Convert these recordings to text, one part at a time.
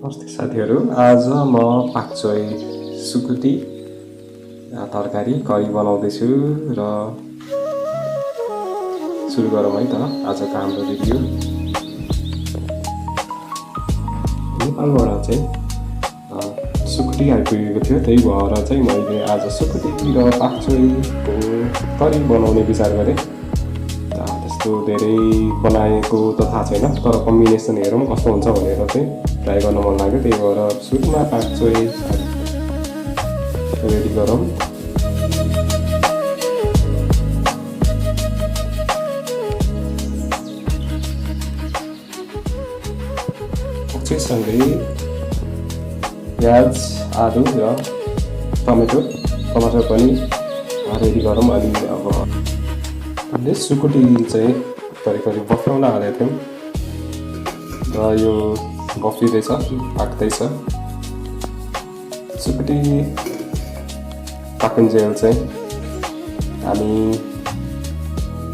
नमस्ते साथीहरू, आज म पाक्चोई सुकुटी तरकारी करी बनाउँदैछु र सुरु गरौँ है त आजको हाम्रो भिडियो। नेपालबाट चाहिँ सुकुटी आइपुगेको थियो, त्यही भएर चाहिँ मैले आज सुकुटी र पाक्चोईको करी बनाउने विचार गरेँ। त्यस्तो धेरै बनाएको त थाहा छैन, तर कम्बिनेसन हेरौँ कस्तो हुन्छ भनेर चाहिँ ट्राई गर्न मन लाग्यो। त्यही भएर सुरुमा पाक्चोई रेडी गरौँ। पाक्चोईसँगै प्याज, आलु र टमाटर पनि रेडी गरौँ। अनि अब हामीले सुकुटी चाहिँ करिब बफ्राउन हालेको थियौँ र यो बफ्रिँदैछ, पाक्दैछ। सुकुटी पाकुन्जेल चाहिँ हामी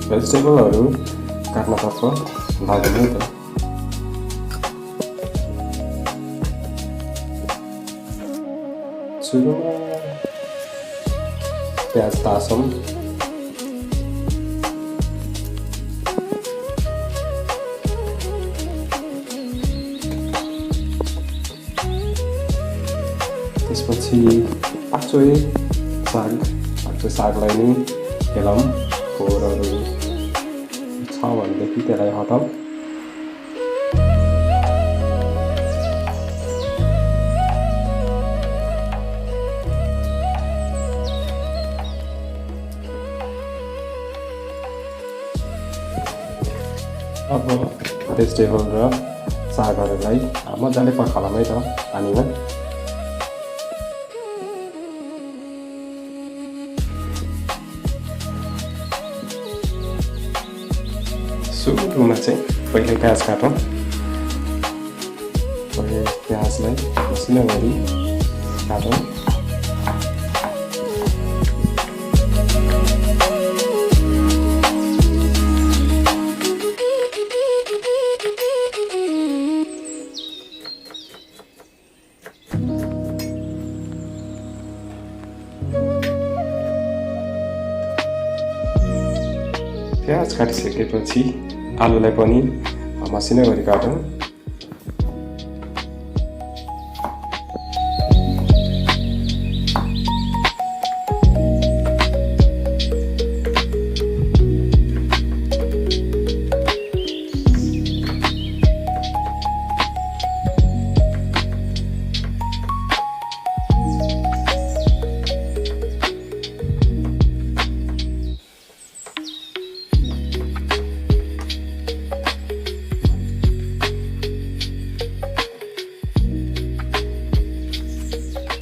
भेजिटेबलहरू काट्नतर्फ लाग्यौँ नि त। सुरुमा प्याज तासौँ। त्यसपछि पाक्चोई सागलाई नै पेलाउँ। खोरहरू छ भनेदेखि त्यसलाई हटाउँ। अब भेजिटेबल र सागहरूलाई मजाले पखालौँ है त पानीमा। सुरुमा चाहिँ पहिले प्याज काटौँ। पहिले प्याजलाई मसिनो गरी काटौँ। प्याज काटिसकेपछि आलुलाई पनि मसिनो गरी काटौँ।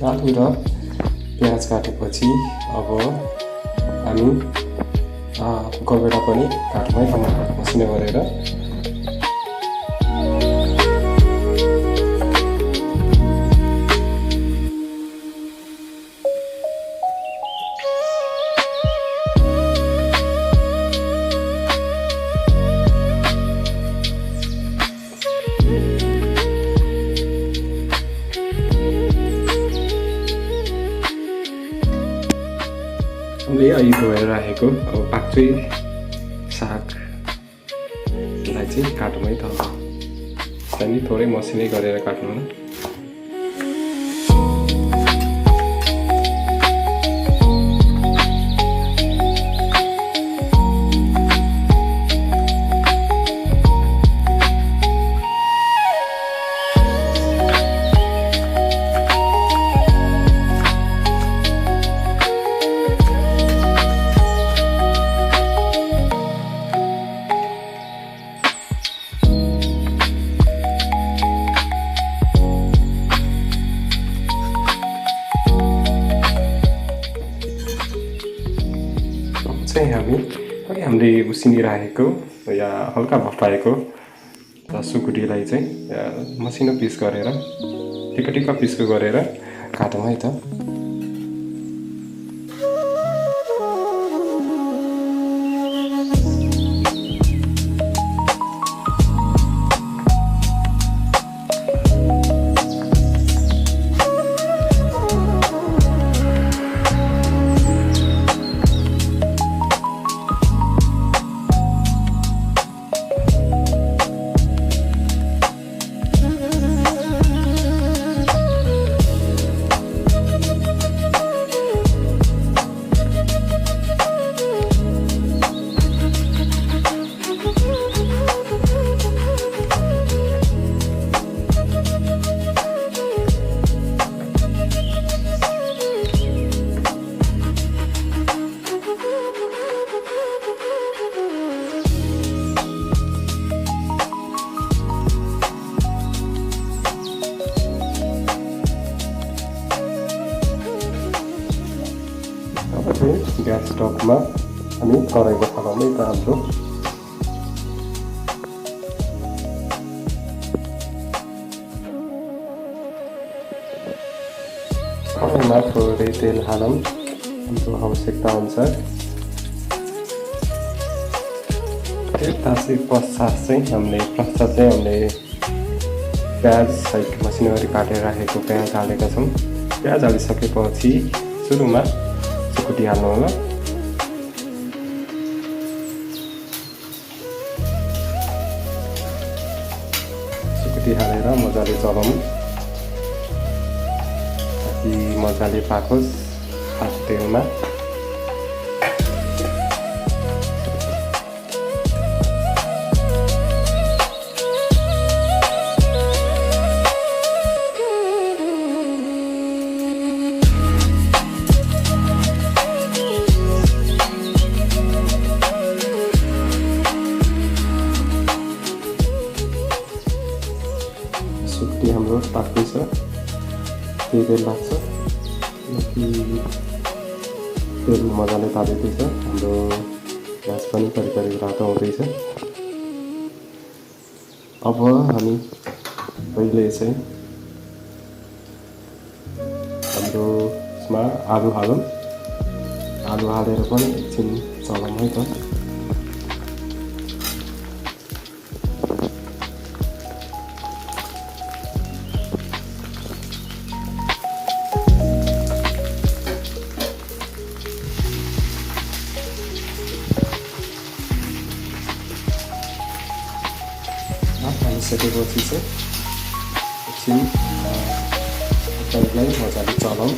आलु र प्याज काटेपछि अब हामी गभेडा पनि काटौँ है टमाटर मसिनो गरेर। हामीले अहिले धोएर राखेको अब पाक्चोई सागलाई चाहिँ काटौँ है त। त्यहाँदेखि थोरै मसिनै गरेर काट्नु। चाहिँ हामीले उसिनिराखेको या हल्का भट्टाएको सुकुटीलाई चाहिँ मसिनो पिस गरेर टिका पिसको गरेर काटौँ है त। चाहिँ ग्यास स्टोभमा हामी कराईको फलाउँदै त हाम्रो कराईमा थोरै तेल हालौँ हाम्रो आवश्यकता अनुसार। तेल तासे पश्चात चाहिँ हामीले प्याज सहित मसिनो गरी काटेर राखेको प्याज हालेका छौँ। प्याज हालिसकेपछि सुरुमा सुकुटी हाल्नु होला। सुकुटी हालेर मजाले चलाउँ ताकि मजाले पाकोस् तातो तेलमा। सुकुटी हाम्रो पाक्दैछ, केही बेर लाग्छ किनकि तेल मजाले तातिँदैछ। हाम्रो ग्यास पनि करिब करिब रातो हुँदैछ। अब हामी पहिले चाहिँ हाम्रो यसमा आलु हालौँ। आलु हालेर पनि एकछिन चलाउँ है त। हालिसकेपछि चाहिँ एकछिन तरिकालाई मजाले चलाउँ।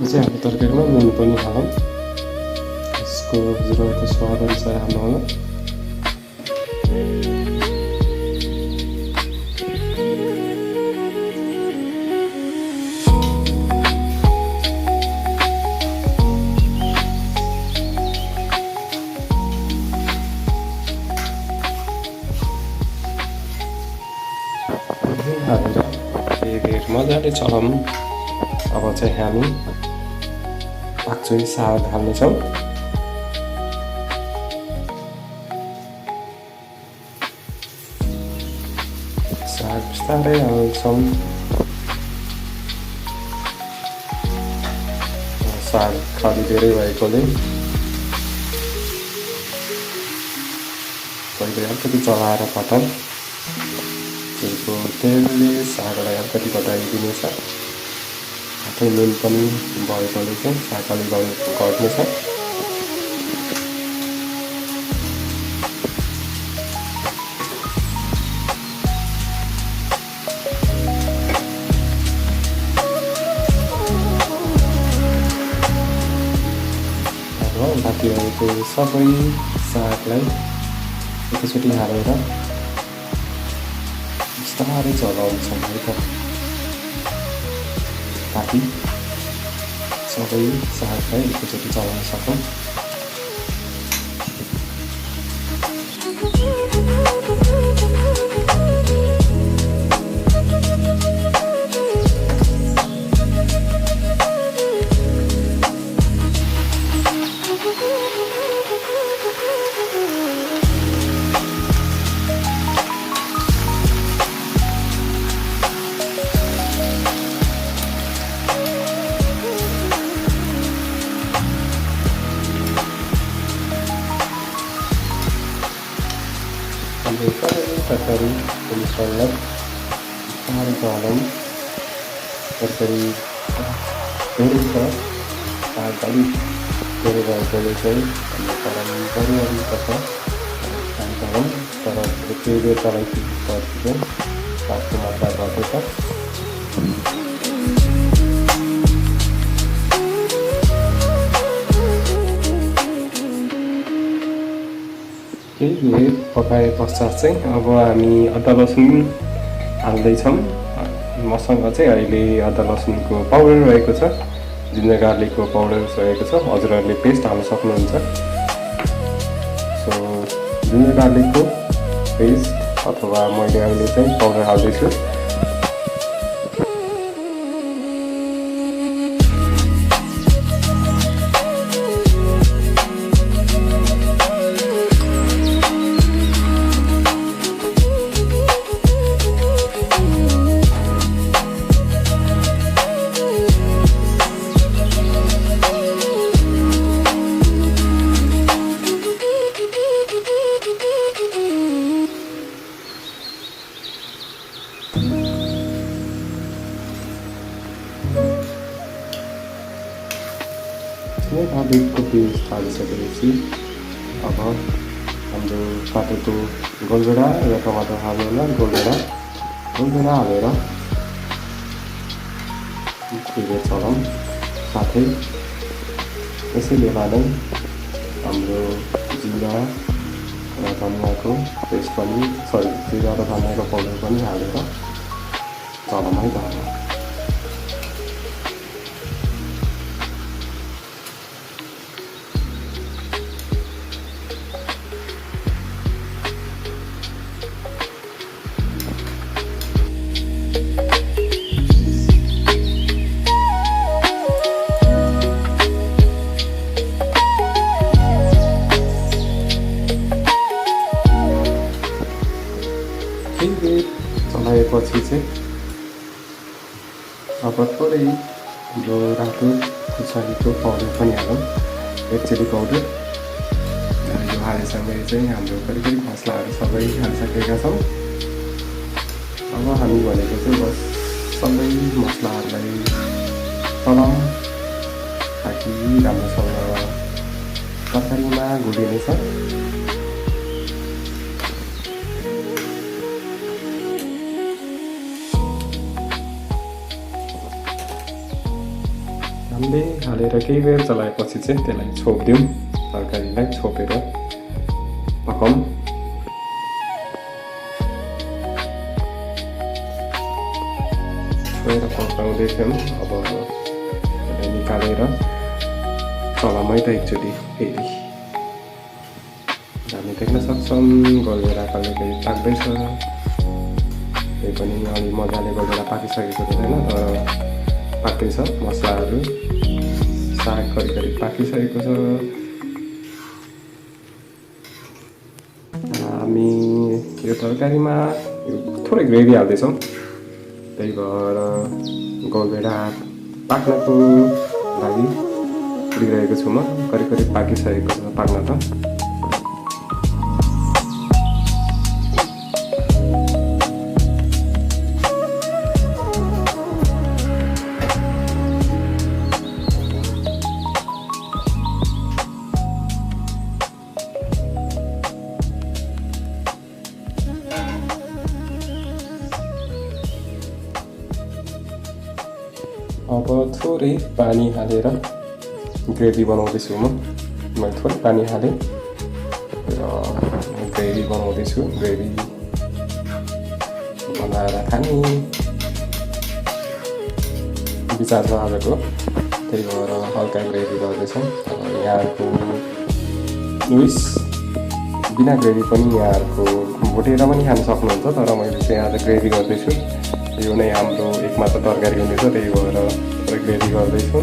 चाहिँ हाम्रो तरकारीमा नुन पनि हालौँ। यसको जिराको स्वाद अनुसार हाल्नु होला। हालेर फेरि मजाले चलाउँ। अब चाहिँ हामी पाक्चोई साग हाल्नेछौँ। साग बिस्तारै हाल्छौँ। साग खाली धेरै भएकोले पहिले अलिकति चलाएर फटाउँ। त्यसको तेलले सागलाई अलिकति घटाइदिनेछ। साथै नुन पनि भएकोले चाहिँ साग अलिक घट्नेछ। अब बाँकी रहेको सबै सागलाई एकैचोटि हालेर बिस्तारै चलाउँछौँ है त, ताकि सबै सागलाई एकैचोटि चलाउन सकौँ। तरकारी मिश्रणलाई बिस्तारै चलाउँ। तरकारी धेरै छ, साग अलिक त्यसले गर्दाखेरि चाहिँ हाम्रो गरम परिरहेको छ गरम तर केही बेर चलाइसकेपछि चाहिँ तापको मात्रा घटेछ केही बेर पकाए पश्चात चाहिँ अब हामी अदुवा लसुन हाल्दैछौँ मसँग चाहिँ अहिले अदुवा लसुनको पाउडर रहेको छ जिन्जर गार्लिकको पाउडर रहेको छ हजुरहरूले पेस्ट हाल्न सक्नुहुन्छ सो जिन्जर गार्लिकको पेस्ट अथवा मैले अहिले चाहिँ पाउडर हाल्दैछु गार्लिकको पेस्ट हालिसकेपछि अब हाम्रो काटेको गोलभेडा र टमाटर हाल्नु गोलभेडा हालेर फेरि चलाउँ साथै यसै बेला नै हाम्रो जिरा र धनियाँको पेस्ट पनि जिरा र धनियाँको पाउडर पनि हालेर चलाउँ है त चलाएपछि चाहिँ अब थोरै यो रातो खुर्सानीको पाउडर पनि हालौँ रेड चिली पाउडर यो हालेसँगै चाहिँ हाम्रो करिब मसलाहरू सबै हालिसकेका छौँ अब हामी भनेको चाहिँ बस सबै मसलाहरूलाई चलाउँ ताकि राम्रोसँग तरकारीमा घुलिनेछ हामीले हालेर केही बेर चलाएपछि चाहिँ त्यसलाई छोपिदिउँ तरकारीलाई छोपेर पकाउँ छोएर पकाउँदैथ्यौँ अब त्यसलाई निकालेर चलामै त एकचोटि फेरि हामी देख्न सक्छौँ गोलभेडा कहिले पाक्दैछ त्यही पनि अलि मजाले गोलभेडा पाकिसकेको हुँदैन तर पाक्दैछ मसलाहरू साग करिब पाकिसकेको छ हामी यो तरकारीमा थोरै ग्रेभी हाल्दैछौँ त्यही भएर गोलभेडा पाक्नको लागि दिइरहेको छु म करिब पाकिसकेको छ पाक्न त अब थोरै पानी हालेर ग्रेभी बनाउँदैछु मैले थोरै पानी हालेँ र ग्रेभी बनाउँदैछु ग्रेभी बनाएर खाने विचार छ आजको त्यही भएर हल्का ग्रेभी गर्दैछौँ यहाँहरूको उइस बिना ग्रेभी पनि यहाँहरूको भुटेर पनि खान सक्नुहुन्छ तर मैले चाहिँ आज ग्रेभी गर्दैछु यो नै हाम्रो एकमात्र तरकारी हुनेछ त्यही भएर थोरै ग्रेभी गर्दैछु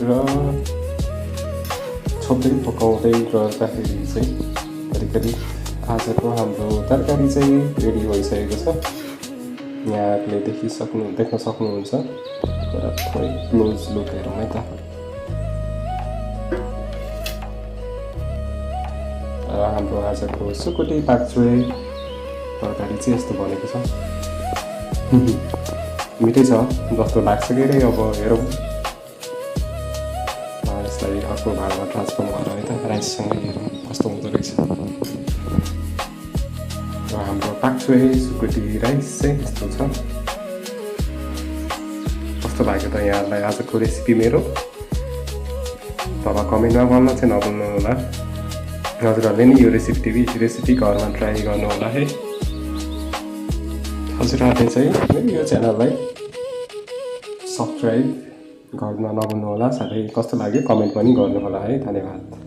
र छोप्दै पकाउँदै गर्दाखेरि चाहिँ करिब आजको हाम्रो तरकारी चाहिँ रेडी भइसकेको छ यहाँले देख्न सक्नुहुन्छ र थोरै क्लोज लुक हेरौँ है त। हाम्रो आजको सुकुटी पाक्चोई तरकारी चाहिँ यस्तो बनेको छ। मिठै छ जस्तो लाग्छ कि रे। अब हेरौँ यसलाई अर्को भागमा ट्रान्सफर्म गरेर है त राइससँगै हेरौँ कस्तो हुँदो रहेछ। र हाम्रो पाक्चोई सुकुटी राइस चाहिँ यस्तो छ। कस्तो लाग्यो त यहाँलाई आजको रेसिपी मेरो? तल कमेन्टमा भन्न चाहिँ नभुल्नु होला। हजुरहरूले नि यो रेसिपी घरमा ट्राई गर्नु होला है। हजुरहरूले चाहिँ मेरो यो च्यानललाई सब्सक्राइब गर्न नभुल्नु होला। साथै कस्तो लाग्यो कमेन्ट पनि गर्नु होला है। धन्यवाद।